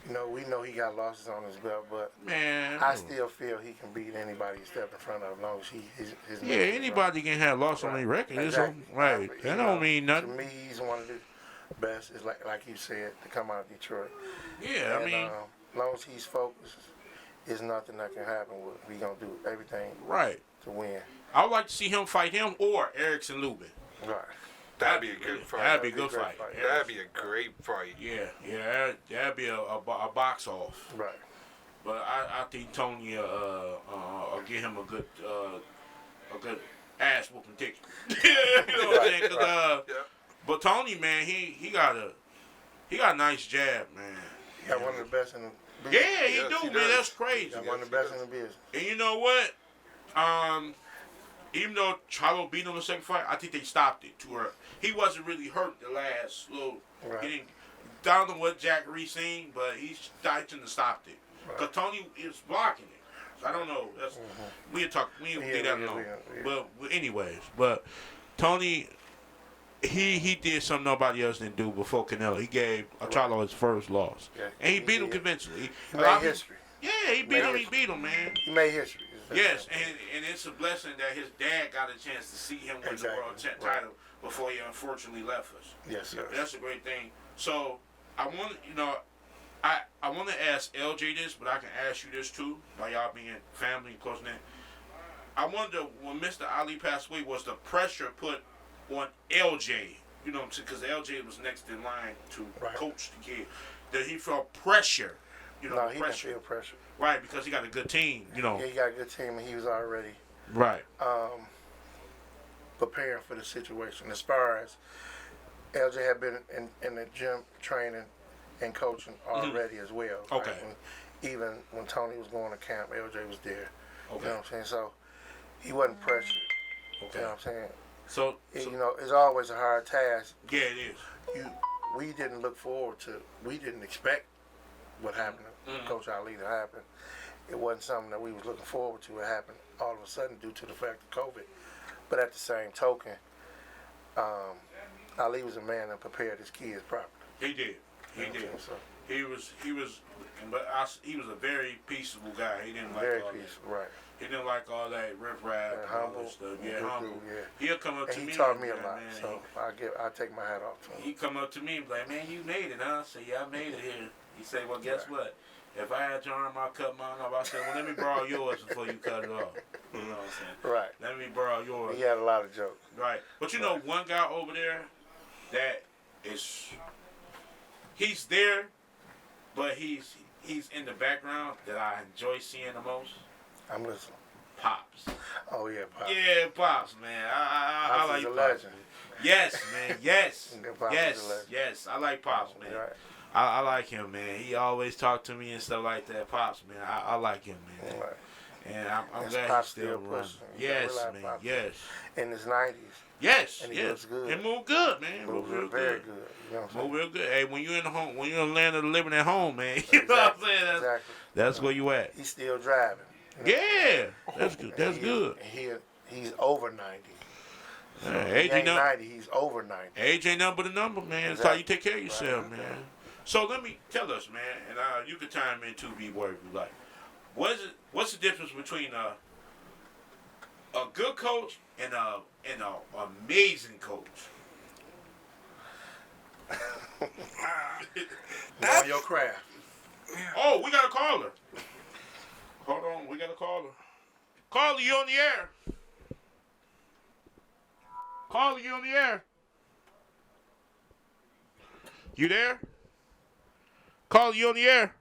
you know, we know he got losses on his belt, but Man. I still feel he can beat anybody he step in front of as long as his Yeah, anybody can have loss on their record. Exactly. Right. But, That you don't know, mean nothing. To me, he's one of the best. It's like you said, to come out of Detroit. Yeah, And, I mean, as long as he's focused, there's nothing that can happen. We gonna do everything right. to win. I would like to see him fight him or Erickson Lubin. Right. That'd be a good fight. That'd be a That'd good be a fight. great fight. That'd be a great fight. Yeah, that'd be a box off. Right. But I think Tony will get him a good ass whooping ticket. You know what I'm saying? 'Cause, Yeah. but Tony, man, he got a nice jab, man. He got one of the best in the Yeah, business. he Yes, do, he man. does. That's crazy. He got one of the best in the business. And you know what? Even though Charlo beat him the second fight, I think they stopped it to her. He wasn't really hurt the last little. Right. He didn't down to what Jack Reese seen, but he shouldn't have stopped it. Right. Because Tony is blocking it. So I don't know. That's we ain't leave that alone. But anyways, but Tony, he did something nobody else didn't do before Canelo. He gave Charlo his first loss, Yeah, and he he beat him did. convincingly. He made history. Yeah, he beat him, man. He made history. Yes, and it's a blessing that his dad got a chance to see him win Exactly. the world Right. title before he unfortunately left us. Yes, sir. That's a great thing. So I want I want to ask LJ this, but I can ask you this too, by y'all being family and close knit. I wonder when Mr. Ali passed away, was the pressure put on LJ? You know, because LJ was next in line to Right. coach the kid. Did he feel pressure? You know, No, he didn't pressure. feel pressure. Right, because he got a good team. You know. Yeah, he got a good team, and he was already Right. preparing for the situation. As far as LJ had been in the gym training and coaching already as well. Okay. Right? Even when Tony was going to camp, LJ was there. Okay. You know what I'm saying? So he wasn't pressured. Okay. You know what I'm saying? So You know, it's always a hard task. yeah, it is. We didn't look forward to, we didn't expect what happened to Coach Ali to happen. It wasn't something that we was looking forward to. It happened all of a sudden due to the fact of COVID. But at the same token, Ali was a man that prepared his kids properly. He did. He You know what I'm did. saying? So, He was, he was a very peaceable guy. He didn't like very all peaceful, right. that. He didn't like all that riff-raff and all Humble. that stuff. Yeah, Good humble. dude, yeah. He'll come up And to he me. taught me a man, lot, man, so I take my hat off to him. he come up to me and be like, man, you made it, huh? I say, yeah, I made it here. He say, well, guess what? If I had your arm, I'd cut mine off. I said, well, let me borrow yours before you cut it off. You know what I'm saying? Right. Let me borrow yours. He had a lot of jokes. Right. But you know, one guy over there that is, he's there, but he's in the background that I enjoy seeing the most. I'm listening. Pops. Oh, yeah, Pop. Yeah, Pops, man. I Pops like is a Pops. legend. Yes, man. Yes. Yeah, Pops is a Yes. legend. Yes. I like Pops, man. Right. I like him, man. He always talk to me and stuff like that. Pops, man. I like him, man. Right. And I'm Yes, glad Pops he's still still running. pushing. You gotta Yes, realize man. Pops Yes. In his 90s. Yes. And he yes. looks good. And move good, man. Move real very good. good. You know what I'm saying? Move real good. Hey, when you're in the home, when you're in the land of the living at home, man, you know what I'm saying? That's, Exactly. that's where you at. He's still driving. You know? Yeah, that's good. That's good. He's over 90. Age He ain't ain't 90, he's over 90. age ain't nothing but a number, man. That's how you take care of yourself, Right. man. So let me tell us, man, and you can chime in too, B-boy, if you like. What's the difference between a good coach and a amazing coach? Know your craft. Oh, we got a caller. Hold on, we got a caller. Caller, you on the air? Caller, you on the air? You there? Caller, you on the air?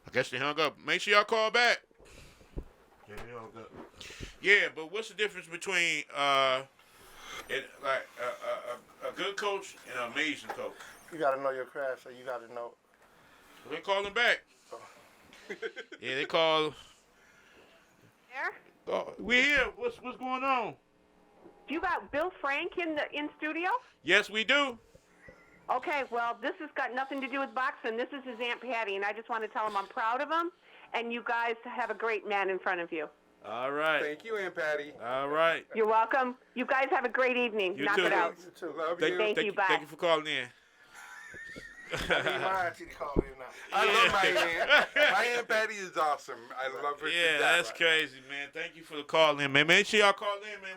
I guess they hung up. Make sure y'all call back. Yeah, they hung up. Yeah, but what's the difference between a good coach and an amazing coach? You got to know your craft, so you got to know. They calling back. Yeah, they call. There? Oh, we here. What's going on? You got Bill Frank in studio? Yes, we do. Okay, well, this has got nothing to do with boxing. This is his Aunt Patty, and I just want to tell him I'm proud of him, and you guys have a great man in front of you. All right. Thank you, Aunt Patty. All right. You're welcome. You guys have a great evening. You Knock too. it out. You too. Love Thank you. you. Bye. Thank you for calling in. I need my auntie to call in now. I love my aunt. My Aunt Patty is awesome. I love her. to Yeah, death. that's crazy, man. Thank you for the call in, man. Make sure y'all call in, man.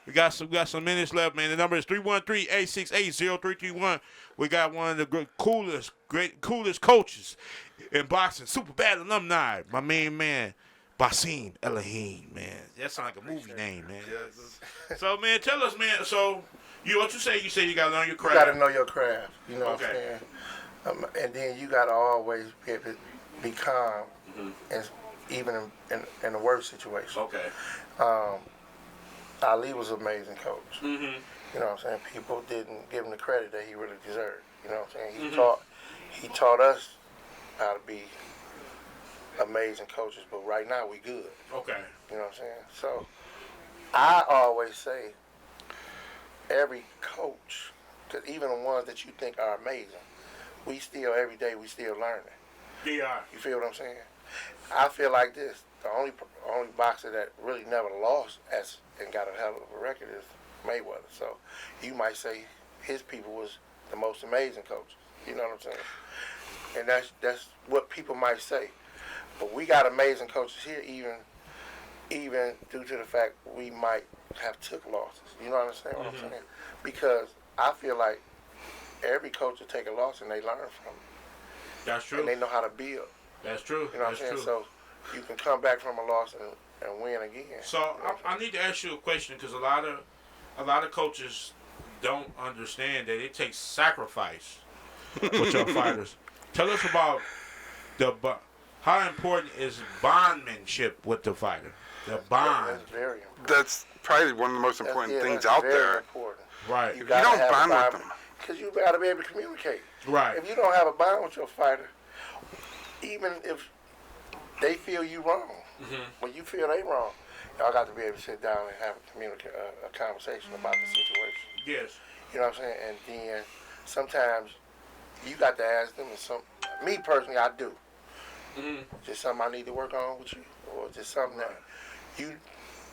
We got some minutes left, man. The number is 313-868-0331. We got one of the coolest coaches in boxing, Superbad alumni, my main man, Basim, Elamin, man. That sounds like a movie name, man. Yes. So, man, tell us, man. So, what you say? You say you got to learn your You craft. got to know your craft. You know what I'm Okay. saying? And then you got to always be able to be calm, and even in the worst situation. Okay. Ali was an amazing coach. Mm-hmm. You know what I'm saying? People didn't give him the credit that he really deserved. You know what I'm saying? Mm-hmm. He taught us how to be amazing coaches, but right now we good. Okay. You know what I'm saying? So I always say every coach, because even the ones that you think are amazing, every day we still learning. DR. You feel what I'm saying? I feel like this. The only boxer that really never lost and got a hell of a record is Mayweather. So you might say his people was the most amazing coaches. You know what I'm saying? And that's what people might say. But we got amazing coaches here, even due to the fact we might have took losses. You know what I'm saying? What I'm saying? Because I feel like every coach will take a loss and they learn from it. That's true. And they know how to build. That's true. You know what I'm saying? So you can come back from a loss and win again. So I need to ask you a question because a lot of coaches don't understand that it takes sacrifice with your fighters. Tell us about how important is bondmanship with the fighter? The bond. That's very important. That's probably one of the most important things out very there. Important. Right. You don't bond with them. Because you got to be able to communicate. Right. If you don't have a bond with your fighter, even if they feel you wrong, when you feel they wrong, y'all got to be able to sit down and have a conversation about the situation. Yes. You know what I'm saying? And then sometimes you got to ask them, me personally, I do. Just something I need to work on with you, or just something that you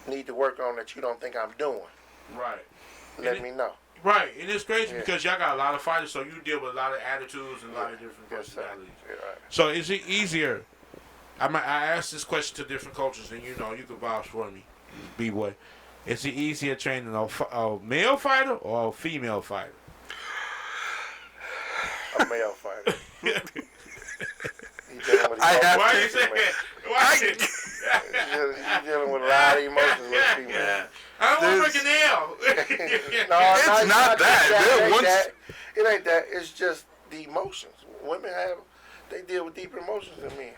need to work on that you don't think I'm doing. Right. Let me know. Right, and it's crazy because y'all got a lot of fighters, so you deal with a lot of attitudes and a lot of different Yes, sir. personalities. Yeah, right. So is it easier? I asked this question to different coaches, and you can vouch for me, B-boy. Is it easier training a male fighter or a female fighter? A male fighter. I have Why to- you say that? Why? You're dealing with a lot of emotions with females. I don't want to break a nail. No, It's not that. It ain't that. It's just the emotions. Women they deal with deeper emotions than men.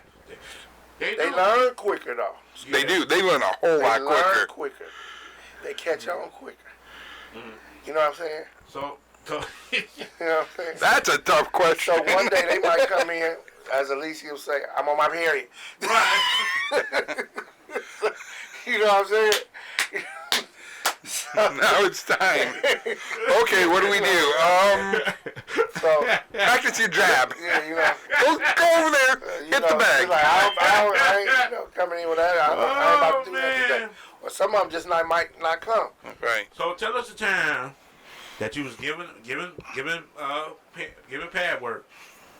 They learn quicker though. They do. They learn a whole They lot learn quicker. quicker. They catch on quicker. You know what I'm saying? So You know what I'm saying? That's a tough question. So one day they might come in, as Alicia will say, I'm on my period. right. You know what I'm saying? Now it's time. Okay, what do we do? So, Practice your jab. yeah, you know. Go over there. Hit the bag. Like, I ain't coming in with that. I ain't about to do that today. Or some of them just might not come. Right. So tell us the time that you was giving pad work,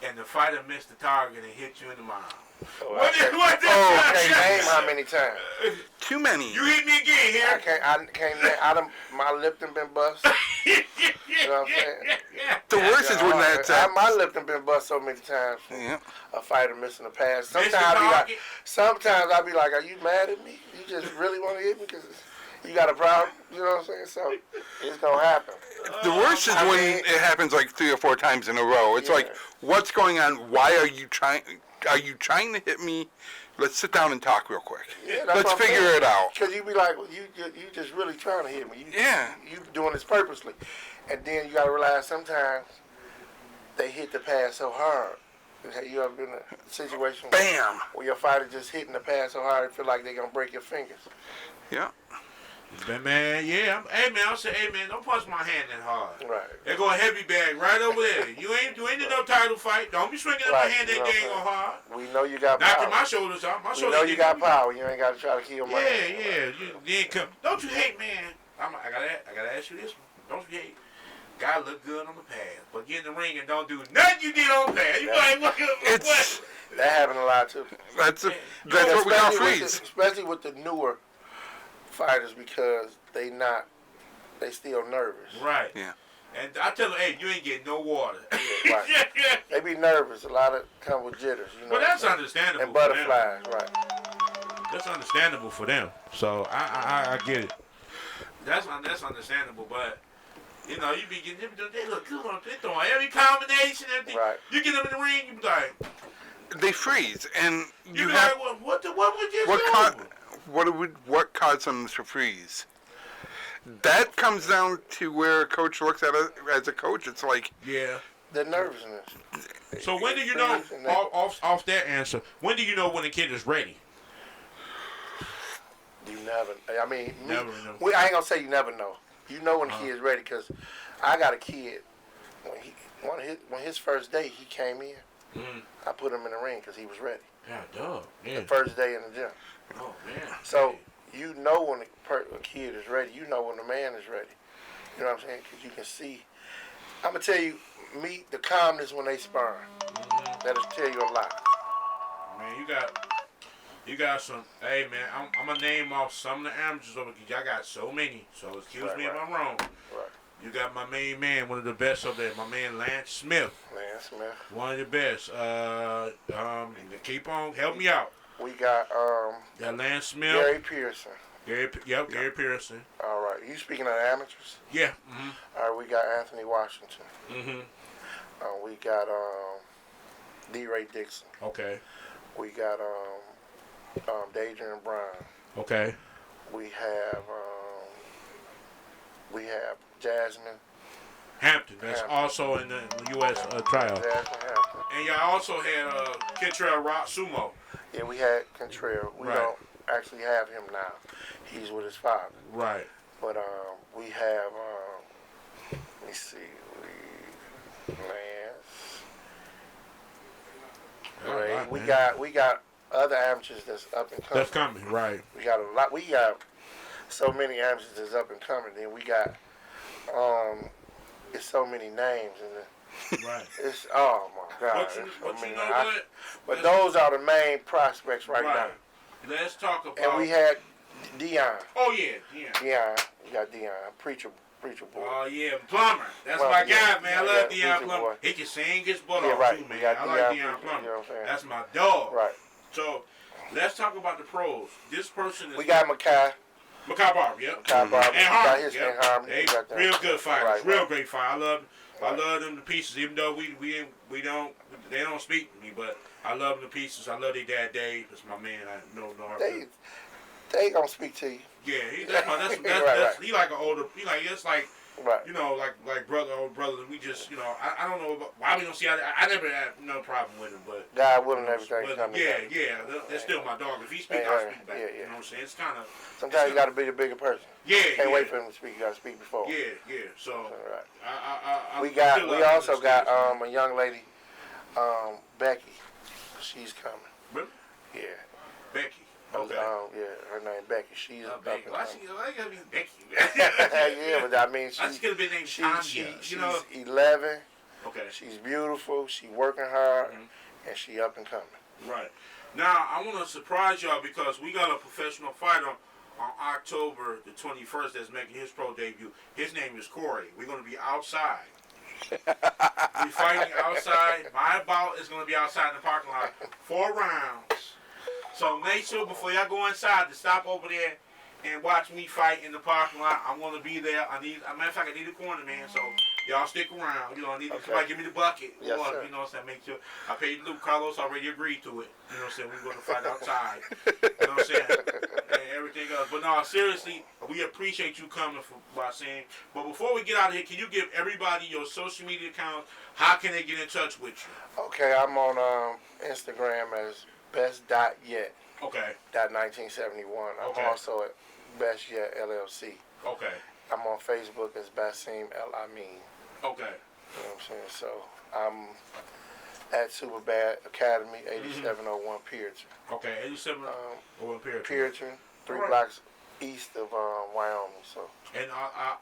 and the fighter missed the target and hit you in the mouth. What I can't name how many times. Too many. You hit me again here. I can't name. My lip done been bust. You know what I'm saying? The worst is when my lip done been bust so many times. A fighter missing a pass. Sometimes I be like, are you mad at me? You just really want to hit me because you got a problem? You know what I'm saying? So it's gonna happen. The worst is when it happens like 3 or 4 times in a row. It's like, what's going on? Why are you trying? Are you trying to hit me? Let's sit down and talk real quick. Yeah, let's figure it out. Because you be like, well, you just really trying to hit me. You doing this purposely. And then you got to realize sometimes they hit the pass so hard. You ever been in a situation where your fighter just hitting the pass so hard, it feel like they're going to break your fingers? Yeah. But man, I say, hey man, don't punch my hand that hard. Right. There go a heavy bag right over there. You ain't in no title fight. Don't be swinging up my hand that game on hard. We know you got power. Knocking my shoulders off. We know you got power. You ain't got to try to kill my hand. You ain't come. Don't you hate, man? I gotta ask you this one. Don't you hate? God look good on the pad, but get in the ring and don't do nothing you did on the pad. You like what? That happened a lot too. That's what we call freeze. Especially with the newer fighters because they still nervous. Right. Yeah. And I tell them, hey, you ain't getting no water. Yeah, right. They be nervous. A lot of come with jitters. You know. But that's understandable. And butterflies, right? That's understandable for them. So I get it. That's understandable. But you know, you be getting them. They look good on. They throwing every combination. Everything. Right. You get them in the ring, you be like, they freeze, and you be like, what would you do? What caused them to freeze? That comes down to where a coach looks at it as a coach. It's like the nervousness. So when do you know? Off that answer, when do you know when a kid is ready? You never. I mean, never know. I ain't gonna say you never know. You know when a kid is ready because I got a kid. When his first day he came in, I put him in the ring because he was ready. The first day in the gym. Oh man. So you know when a kid is ready. You know when the man is ready. You know what I'm saying? Because you can see. I'm gonna tell you, the calmness when they sparring. That'll tell you a lot. Man, you got some. Hey man, I'm gonna name off some of the amateurs over here. Y'all got so many. So excuse me if I'm wrong. Right. You got my main man, one of the best over there. My man Lance Smith. One of the best. Keep on, help me out. We got Lance Smith. Gary Pearson. Gary Pearson. All right. You speaking of amateurs? Yeah. All right. We got Anthony Washington. We got D. Ray Dixon. Okay. We got Deidre Brown. Okay. We have Jasmine Hampton. That's also in the U.S. trial. Jasmine Hampton. And y'all also had Kentrell Rock Sumo. Yeah, we had Kentrell. We don't actually have him now. He's with his father. Right. But we have let me see, Lance. We got other amateurs that's up and coming. That's coming, right. We got a lot. We got so many amateurs that's up and coming. Then we got it's so many names and right. It's oh my God. But those are the main prospects right now. Let's talk about. And we had Dion. Oh yeah, Dion. We got Dion, preacher boy. Oh yeah, Plummer. That's my guy, man. I love Dion Plummer. Boy. He can sing his butt off too, man. I like Dion Plummer. You know what I'm saying? That's my dog. Right. So let's talk about the pros. This person is. We got Makai Barber, yep. Makai Barber. And Harmon. Yep. They real good fighters. Right, real great fighter. I love them to pieces. Even though they don't speak to me, but I love them to pieces. I love their dad Dave. That's my man. I know They gonna speak to you. Yeah, he like an older. It's like. Right. You know, like old brother. We just, I don't know why we don't see. I never had no problem with him, but God willing, everything coming. Yeah, that's still my dog. If he speaks, I'll speak back. You know what I'm saying? It's kind of. Sometimes you got to be the bigger person. Yeah. Can't wait for him to speak. You got to speak before. Yeah. So. Right. We also got a young lady, Becky. She's coming. Really? Yeah. Becky. Okay. Yeah, her name Becky. She's up and Why coming. gotta be Becky? Yeah, but I mean, She could have been named Tanya. she's You know. 11. Okay. She's beautiful. She working hard, Mm-hmm. and she up and coming. Right. Now, I want to surprise y'all because we got a professional fighter on October the 21st that's making his pro debut. His name is Corey. We're going to be outside. We're fighting outside. My bout is going to be outside in the parking lot. 4 rounds. So make sure before y'all go inside to stop over there and watch me fight in the parking lot. I'm going to be there. As a matter of fact, I need a corner man, so y'all stick around. You know, I need somebody give me the bucket. Yes, or, sir. you know what I'm saying? Make sure. I paid Luke. Carlos already agreed to it. You know what I'm saying? We're going to fight outside. You know what I'm saying? And everything else. But no, seriously, we appreciate you coming by saying. But before we get out of here, can you give everybody your social media accounts? How can they get in touch with you? Okay, I'm on Instagram as best.yet. Okay. .1971. I'm Okay. also at Best Yet LLC. Okay. I'm on Facebook as Basim Elamin. Okay. You know what I'm saying? So I'm at Superbad Academy, 8701 Puritan. Okay. 87. Period. Puritan, 3 All right. blocks east of Wyoming. So And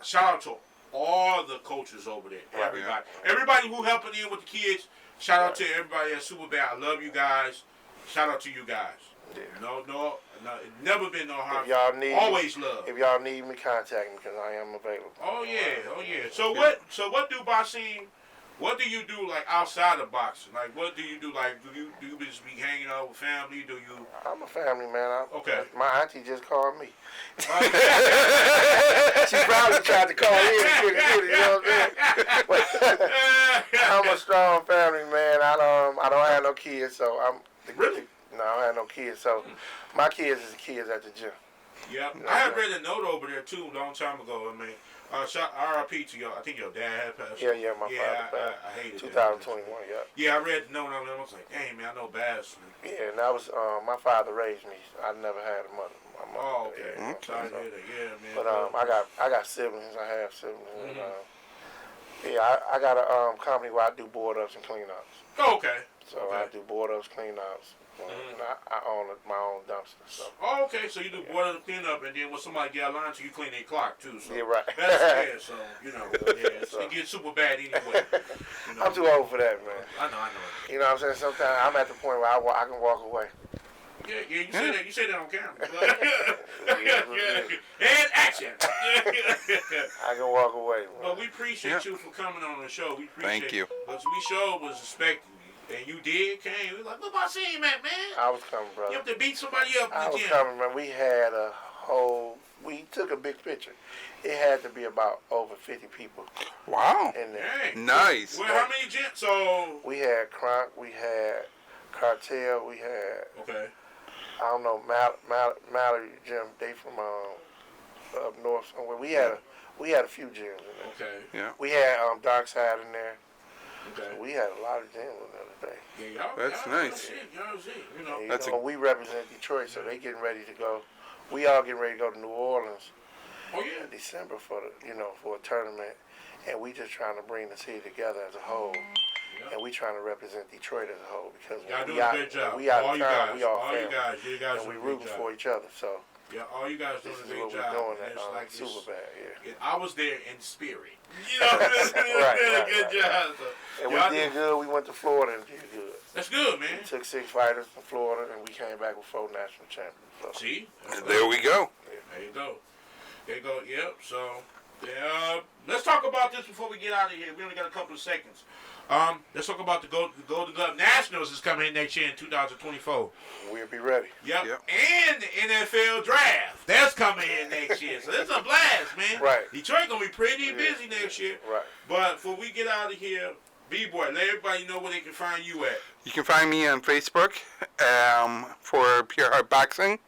shout out to all the coaches over there. Right. Everybody. Everybody who helping in with the kids. Shout out to everybody at Superbad. I love you guys. Shout out to you guys. yeah. No, never been no harm. If y'all need Always love. If y'all need me, contact me because I am available. Oh yeah. So what do Basim? What do you do like outside of boxing? Like what do you do? Like do you just be hanging out with family? Do you? I'm a family man. Okay. My auntie just called me. She probably tried to call in and couldn't get it, you know what I'm saying? I'm a strong family man. I don't have no kids, so I'm Really? No, I don't have no kids. So my kids is the kids at the gym. Yeah, I had read a note over there too a long time ago. I mean, RIP to your. I think your dad had passed. Yeah, my father passed. I hated 2021, that. yeah. Yeah, I read the note on there. I was like, dang man, I know Bass. Yeah, and that was my father raised me. I never had a mother. My mother. Oh, okay. You know what I'm saying? Sorry to hear that. Yeah, man. But I got siblings. I have siblings. Mm-hmm. And, I got a company where I do board ups and clean-ups. Oh, okay. So Okay. I do board ups, clean-ups. And I own my own dumpster. So. Oh, okay. So you do board up, clean up, and then when somebody get out of line, so you clean their clock too. So Yeah, right. That's fair. So you know, yeah, So. it gets super bad anyway. You know? I'm too old for that, man. I know. You know what I'm saying? Sometimes I'm at the point where I can walk away. Yeah, you say that. You say that on camera. And action. I can walk away, man. But we appreciate you for coming on the show. We appreciate Thank you. But we sure was expecting you. And you did, came. We was like, what about seeing that, man? I was coming, You brother. have to beat somebody up I in the was gym. coming, man. We took a big picture. It had to be about over 50 people Wow. in there. Dang. Nice. Well, how many gyms? So, We had Kronk, we had Cartel, we had, okay. I don't know, Mallory Gym. They from up north somewhere. We had a few gyms in there. Okay. Yeah. We had Dark Side in there. Okay. We had a lot of gyms in there today. Yeah, y'all, That's y'all nice. Shit, y'all shit, you know. You That's know, we represent Detroit, so they getting ready to go. We all getting ready to go to New Orleans Oh, yeah. in December for a tournament, and we just trying to bring the city together as a whole. Yeah. And we trying to represent Detroit as a whole because Y'all when doing we a out, great job. when we out all of you town, guys, we all all family, you guys and doing we a great rooting job. for each other. So Yeah, all you guys this doing is a what great we're job. doing and at it's like this- Superbad, yeah. I was there in spirit. You know, Right, good job. So, And y'all we did good. We went to Florida and did good. That's good, man. We took 6 fighters from Florida, and we came back with 4 national champions. So, See? There we go. There you go. There you go. Yep. So, yeah. Let's talk about this before we get out of here. We only got a couple of seconds. Let's talk about the Golden Glove Nationals is coming in next year in 2024. we'll be ready. Yep. Yep. And the NFL Draft. That's coming in next year. So it's a blast, man. Right. Detroit going to be pretty busy next year. Right. But before we get out of here, B-Boy, let everybody know where they can find you at. You can find me on Facebook for Pure Heart Boxing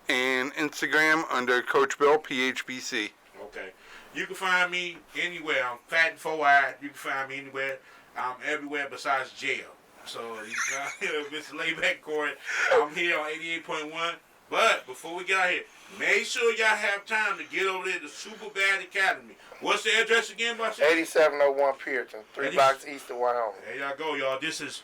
and Instagram under Coach Bill PHBC. Okay. You can find me anywhere. I'm fat and four-eyed. You can find me anywhere. I'm everywhere besides jail. So, you can Mr. Layback Court. I'm here on 88.1. But before we get out here, make sure y'all have time to get over there to Superbad Academy. What's the address again, Basim? 8701 Puritan, 3 blocks east of Wyoming. There y'all go, y'all. This is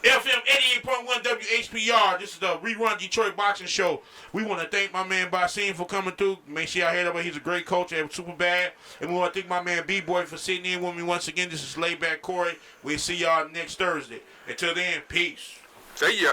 FM 88.1 WHPR. This is the Rerun Detroit Boxing Show. We want to thank my man Basim for coming through. Make sure y'all hear that. He's a great coach at Superbad. And we want to thank my man B-Boy for sitting in with me once again. This is Laidback Corey. We'll see y'all next Thursday. Until then, peace. See ya.